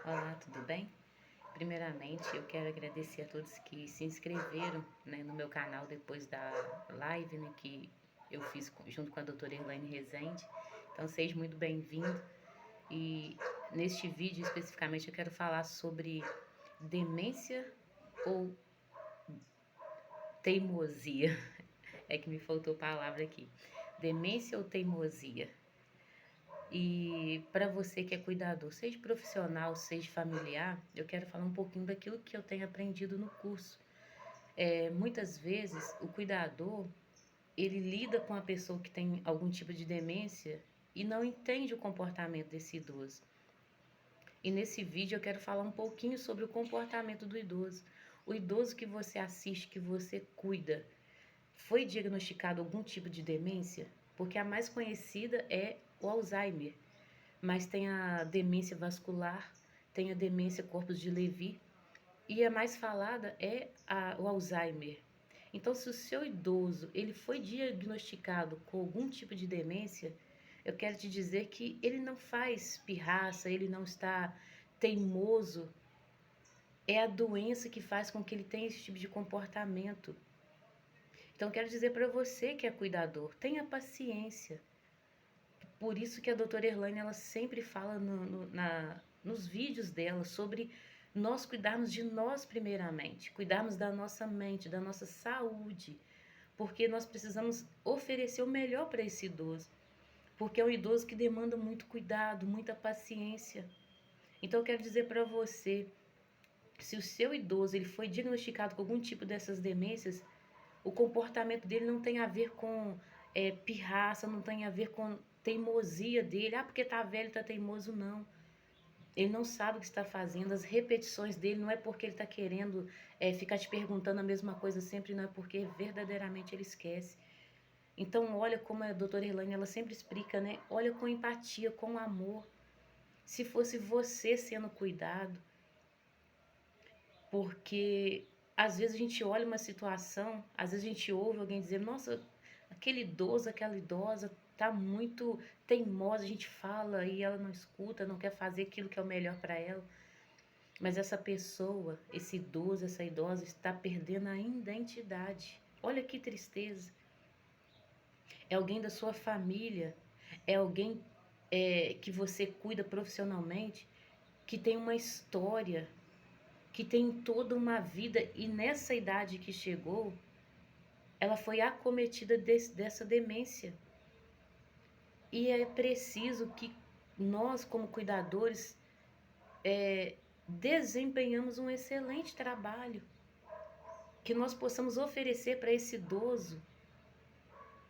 Olá, tudo bem? Primeiramente, eu quero agradecer a todos que se inscreveram, né, no meu canal depois da live, né, que eu fiz junto com a doutora Elaine Rezende. Então, seja muito bem-vindo. E neste vídeo, especificamente, eu quero falar sobre demência ou teimosia. É que me faltou palavra aqui. Demência ou teimosia? E para você que é cuidador, seja profissional, seja familiar, eu quero falar um pouquinho daquilo que eu tenho aprendido no curso. Muitas vezes o cuidador ele lida com a pessoa que tem algum tipo de demência e não entende o comportamento desse idoso. E nesse vídeo eu quero falar um pouquinho sobre o comportamento do idoso. O idoso que você assiste, que você cuida, foi diagnosticado algum tipo de demência? Porque a mais conhecida é o Alzheimer, mas tem a demência vascular, tem a demência corpus de Levy e a mais falada é o Alzheimer. Então, se o seu idoso ele foi diagnosticado com algum tipo de demência, eu quero te dizer que ele não faz pirraça, ele não está teimoso. É a doença que faz com que ele tenha esse tipo de comportamento. Então, eu quero dizer para você que é cuidador, tenha paciência. Por isso que a doutora Erlane ela sempre fala nos vídeos dela sobre nós cuidarmos de nós primeiramente, cuidarmos da nossa mente, da nossa saúde, porque nós precisamos oferecer o melhor para esse idoso, porque é um idoso que demanda muito cuidado, muita paciência. Então eu quero dizer para você, se o seu idoso ele foi diagnosticado com algum tipo dessas demências, o comportamento dele não tem a ver com pirraça, não tem a ver com teimosia dele. Ah, porque tá velho, tá teimoso, não. Ele não sabe o que está fazendo, as repetições dele não é porque ele está querendo ficar te perguntando a mesma coisa sempre, não é porque verdadeiramente ele esquece. Então, olha como a doutora Elaine, ela sempre explica, né? Olha com empatia, com amor. Se fosse você sendo cuidado, porque às vezes a gente olha uma situação, às vezes a gente ouve alguém dizer, nossa, aquele idoso, aquela idosa tá muito teimosa, a gente fala e ela não escuta, não quer fazer aquilo que é o melhor para ela. Mas essa pessoa, esse idoso, essa idosa está perdendo a identidade. Olha que tristeza. É alguém da sua família, é alguém que você cuida profissionalmente, que tem uma história, que tem toda uma vida e nessa idade que chegou, ela foi acometida dessa demência. E é preciso que nós, como cuidadores, desempenhamos um excelente trabalho, que nós possamos oferecer para esse idoso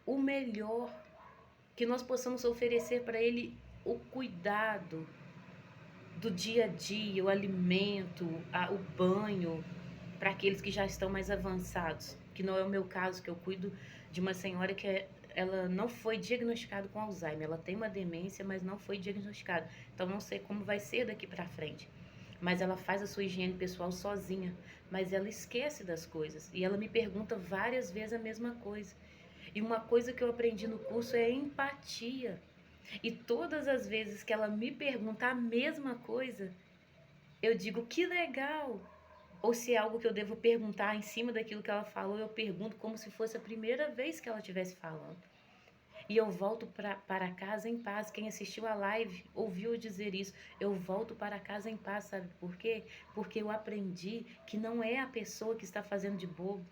o melhor, que nós possamos oferecer para ele o cuidado do dia a dia, o alimento, o banho, para aqueles que já estão mais avançados, que não é o meu caso, que eu cuido de uma senhora que ela não foi diagnosticada com Alzheimer, ela tem uma demência, mas não foi diagnosticada. Então não sei como vai ser daqui para frente. Mas ela faz a sua higiene pessoal sozinha, mas ela esquece das coisas e ela me pergunta várias vezes a mesma coisa. E uma coisa que eu aprendi no curso é empatia. E todas as vezes que ela me pergunta a mesma coisa, eu digo que legal. Ou se é algo que eu devo perguntar em cima daquilo que ela falou, eu pergunto como se fosse a primeira vez que ela estivesse falando. E eu volto para casa em paz. Quem assistiu a live ouviu eu dizer isso. Eu volto para casa em paz, sabe por quê? Porque eu aprendi que não é a pessoa que está fazendo de bobo,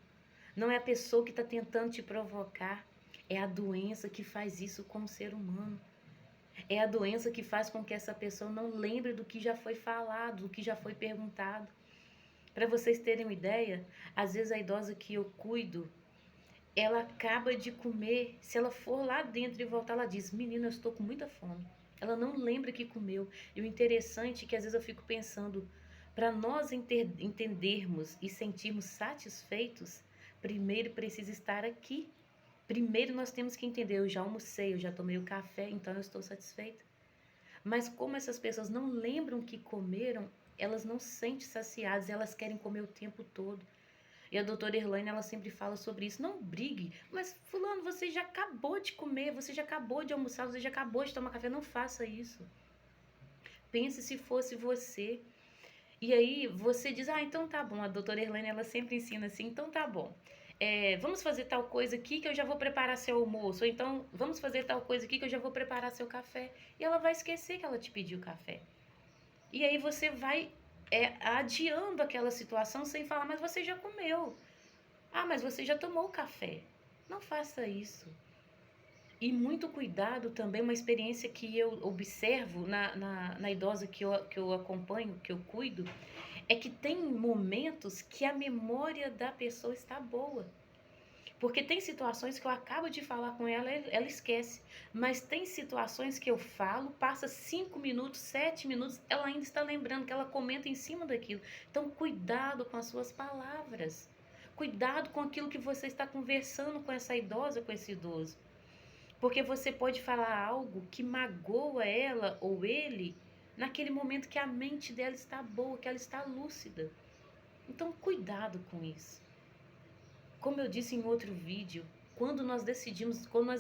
não é a pessoa que está tentando te provocar, é a doença que faz isso com o ser humano. É a doença que faz com que essa pessoa não lembre do que já foi falado, do que já foi perguntado. Para vocês terem uma ideia, às vezes a idosa que eu cuido, ela acaba de comer, se ela for lá dentro e voltar, ela diz, menina, eu estou com muita fome. Ela não lembra que comeu. E o interessante é que às vezes eu fico pensando, para nós entendermos e sentirmos satisfeitos, primeiro precisa estar aqui. Primeiro nós temos que entender, eu já almocei, eu já tomei o café, então eu estou satisfeita. Mas como essas pessoas não lembram que comeram, elas não se sentem saciadas, elas querem comer o tempo todo. E a doutora Erlaine, ela sempre fala sobre isso. Não brigue, mas fulano, você já acabou de comer, você já acabou de almoçar, você já acabou de tomar café, não faça isso. Pense se fosse você. E aí você diz, ah, então tá bom. A doutora Erlane, ela sempre ensina assim, então tá bom. Vamos fazer tal coisa aqui que eu já vou preparar seu almoço. Ou então, vamos fazer tal coisa aqui que eu já vou preparar seu café. E ela vai esquecer que ela te pediu café. E aí você vai adiando aquela situação sem falar, mas você já comeu. Ah, mas você já tomou café. Não faça isso. E muito cuidado também, uma experiência que eu observo na idosa que eu acompanho, que eu cuido, é que tem momentos que a memória da pessoa está boa. Porque tem situações que eu acabo de falar com ela, ela esquece. Mas tem situações que eu falo, passa 5 minutos, 7 minutos, ela ainda está lembrando, que ela comenta em cima daquilo. Então, cuidado com as suas palavras. Cuidado com aquilo que você está conversando com essa idosa, com esse idoso. Porque você pode falar algo que magoa ela ou ele naquele momento que a mente dela está boa, que ela está lúcida. Então, cuidado com isso. Como eu disse em outro vídeo, quando nós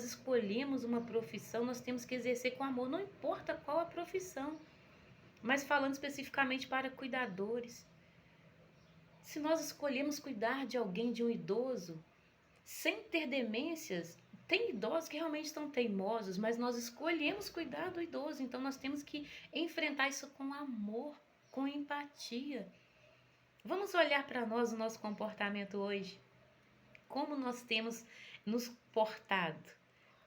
escolhemos uma profissão, nós temos que exercer com amor, não importa qual a profissão. Mas falando especificamente para cuidadores, se nós escolhemos cuidar de alguém, de um idoso, sem ter demências, tem idosos que realmente estão teimosos, mas nós escolhemos cuidar do idoso, então nós temos que enfrentar isso com amor, com empatia. Vamos olhar para nós, o nosso comportamento hoje. Como nós temos nos portado?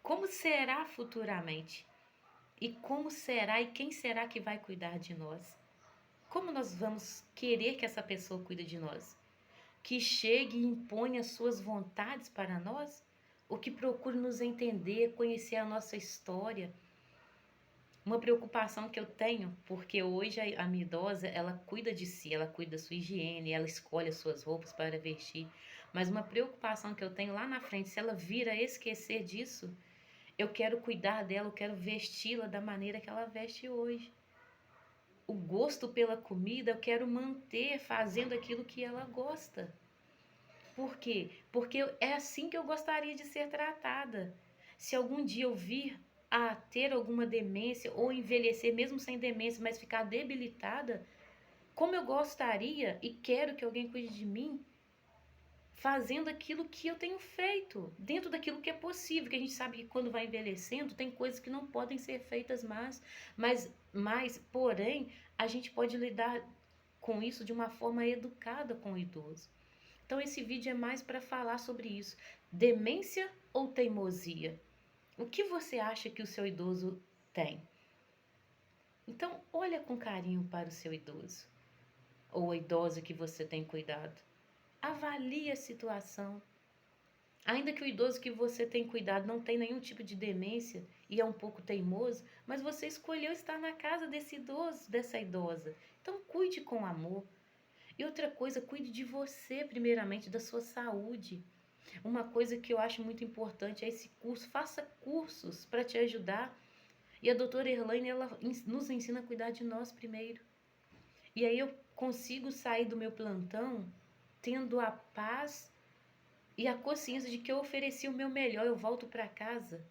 Como será futuramente? E como será e quem será que vai cuidar de nós? Como nós vamos querer que essa pessoa cuide de nós? Que chegue e imponha suas vontades para nós? Ou que procure nos entender, conhecer a nossa história? Uma preocupação que eu tenho, porque hoje a minha idosa, ela cuida de si, ela cuida da sua higiene, ela escolhe as suas roupas para vestir. Mas uma preocupação que eu tenho lá na frente, se ela vir a esquecer disso, eu quero cuidar dela, eu quero vesti-la da maneira que ela veste hoje. O gosto pela comida, eu quero manter fazendo aquilo que ela gosta. Por quê? Porque é assim que eu gostaria de ser tratada. Se algum dia eu vir a ter alguma demência ou envelhecer mesmo sem demência, mas ficar debilitada, como eu gostaria e quero que alguém cuide de mim, fazendo aquilo que eu tenho feito, dentro daquilo que é possível, que a gente sabe que quando vai envelhecendo tem coisas que não podem ser feitas mais, porém, a gente pode lidar com isso de uma forma educada com o idoso. Então esse vídeo é mais para falar sobre isso. Demência ou teimosia? O que você acha que o seu idoso tem? Então olha com carinho para o seu idoso ou a idosa que você tem cuidado. Avalie a situação. Ainda que o idoso que você tem cuidado não tenha nenhum tipo de demência e é um pouco teimoso, mas você escolheu estar na casa desse idoso, dessa idosa. Então cuide com amor. E outra coisa, cuide de você primeiramente, da sua saúde. Uma coisa que eu acho muito importante é esse curso. Faça cursos para te ajudar. E a doutora Erlane, ela nos ensina a cuidar de nós primeiro. E aí eu consigo sair do meu plantão tendo a paz e a consciência de que eu ofereci o meu melhor. Eu volto para casa,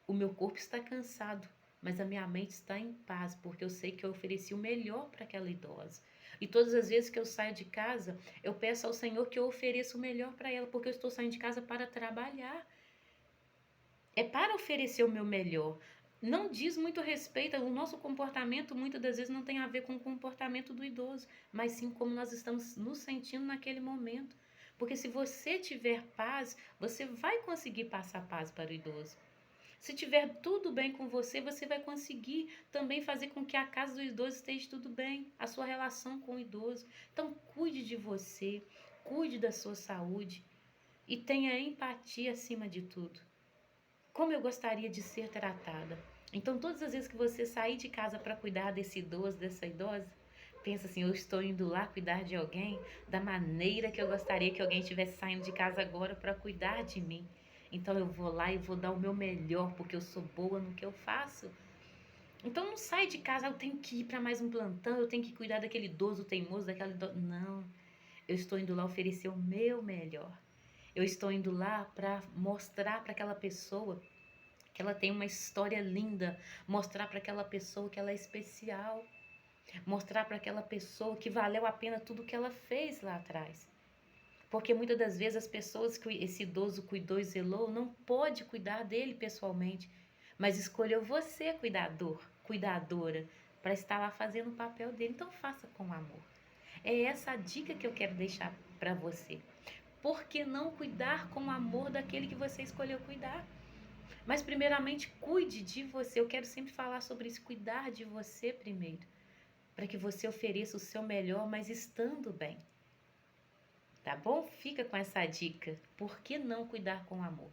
o meu corpo está cansado, mas a minha mente está em paz, porque eu sei que eu ofereci o melhor para aquela idosa. E todas as vezes que eu saio de casa, eu peço ao Senhor que eu ofereça o melhor para ela, porque eu estou saindo de casa para trabalhar. É para oferecer o meu melhor. Não diz muito respeito, o nosso comportamento muitas das vezes não tem a ver com o comportamento do idoso, mas sim como nós estamos nos sentindo naquele momento. Porque se você tiver paz, você vai conseguir passar paz para o idoso. Se tiver tudo bem com você, você vai conseguir também fazer com que a casa do idoso esteja tudo bem, a sua relação com o idoso. Então, cuide de você, cuide da sua saúde e tenha empatia acima de tudo. Como eu gostaria de ser tratada. Então, todas as vezes que você sair de casa para cuidar desse idoso, dessa idosa, pensa assim, eu estou indo lá cuidar de alguém da maneira que eu gostaria que alguém estivesse saindo de casa agora para cuidar de mim. Então eu vou lá e vou dar o meu melhor, porque eu sou boa no que eu faço. Então não sai de casa, eu tenho que ir para mais um plantão, eu tenho que cuidar daquele idoso teimoso, daquela idosa. Não, eu estou indo lá oferecer o meu melhor. Eu estou indo lá para mostrar para aquela pessoa que ela tem uma história linda, mostrar para aquela pessoa que ela é especial. Mostrar para aquela pessoa que valeu a pena tudo que ela fez lá atrás. Porque muitas das vezes as pessoas que esse idoso cuidou e zelou não pode cuidar dele pessoalmente, mas escolheu você, cuidador, cuidadora, para estar lá fazendo o papel dele. Então faça com amor. É essa a dica que eu quero deixar para você. Por que não cuidar com amor daquele que você escolheu cuidar? Mas primeiramente cuide de você. Eu quero sempre falar sobre isso, cuidar de você primeiro, para que você ofereça o seu melhor, mas estando bem. Tá bom? Fica com essa dica. Por que não cuidar com amor?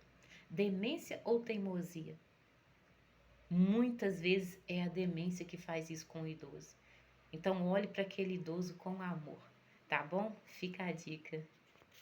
Demência ou teimosia? Muitas vezes é a demência que faz isso com o idoso. Então olhe para aquele idoso com amor, tá bom? Fica a dica.